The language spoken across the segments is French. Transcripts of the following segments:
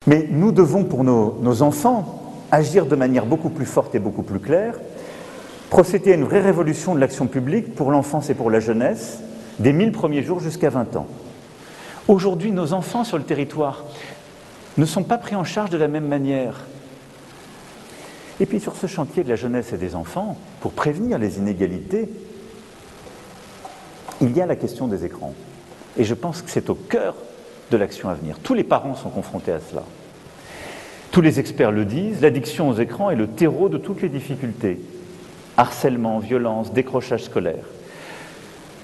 Mais nous devons, pour nos enfants, agir de manière beaucoup plus forte et beaucoup plus claire, procéder à une vraie révolution de l'action publique pour l'enfance et pour la jeunesse, des 1000 premiers jours jusqu'à 20 ans. Aujourd'hui, nos enfants sur le territoire ne sont pas pris en charge de la même manière. Et puis sur ce chantier de la jeunesse et des enfants, pour prévenir les inégalités, il y a la question des écrans. Et je pense que c'est au cœur de l'action à venir. Tous les parents sont confrontés à cela. Tous les experts le disent, l'addiction aux écrans est le terreau de toutes les difficultés. Harcèlement, violence, décrochage scolaire.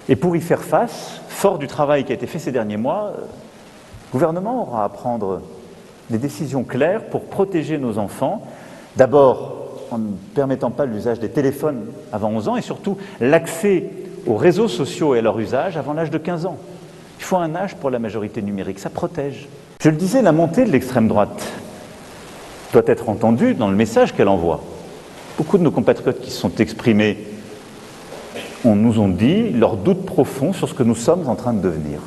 Et pour y faire face, fort du travail qui a été fait ces derniers mois, le gouvernement aura à prendre des décisions claires pour protéger nos enfants. D'abord, en ne permettant pas l'usage des téléphones avant 11 ans et surtout l'accès aux réseaux sociaux et à leur usage avant l'âge de 15 ans. Il faut un âge pour la majorité numérique, ça protège. Je le disais, la montée de l'extrême droite doit être entendue dans le message qu'elle envoie. Beaucoup de nos compatriotes qui se sont exprimés nous ont dit leurs doutes profonds sur ce que nous sommes en train de devenir.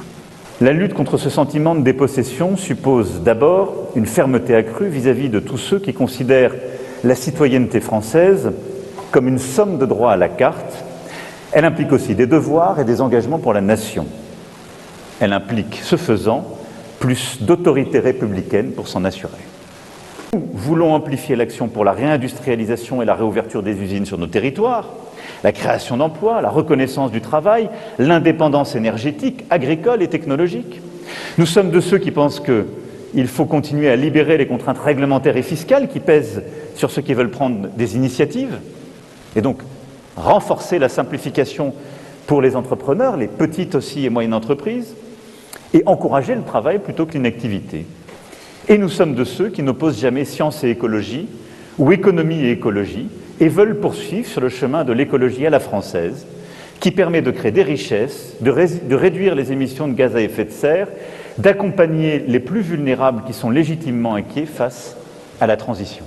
La lutte contre ce sentiment de dépossession suppose d'abord une fermeté accrue vis-à-vis de tous ceux qui considèrent la citoyenneté française comme une somme de droits à la carte. Elle implique aussi des devoirs et des engagements pour la nation. Elle implique, ce faisant, plus d'autorité républicaine pour s'en assurer. Nous voulons amplifier l'action pour la réindustrialisation et la réouverture des usines sur nos territoires, la création d'emplois, la reconnaissance du travail, l'indépendance énergétique, agricole et technologique. Nous sommes de ceux qui pensent qu'il faut continuer à libérer les contraintes réglementaires et fiscales qui pèsent sur ceux qui veulent prendre des initiatives, et donc renforcer la simplification pour les entrepreneurs, les petites aussi et moyennes entreprises, et encourager le travail plutôt que l'inactivité. Et nous sommes de ceux qui n'opposent jamais science et écologie, ou économie et écologie, et veulent poursuivre sur le chemin de l'écologie à la française, qui permet de créer des richesses, de réduire les émissions de gaz à effet de serre, d'accompagner les plus vulnérables qui sont légitimement inquiets face à la transition.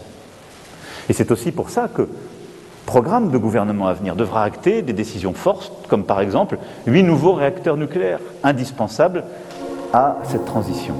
Et c'est aussi pour ça que le programme de gouvernement à venir devra acter des décisions fortes, comme par exemple 8 nouveaux réacteurs nucléaires, indispensables à cette transition.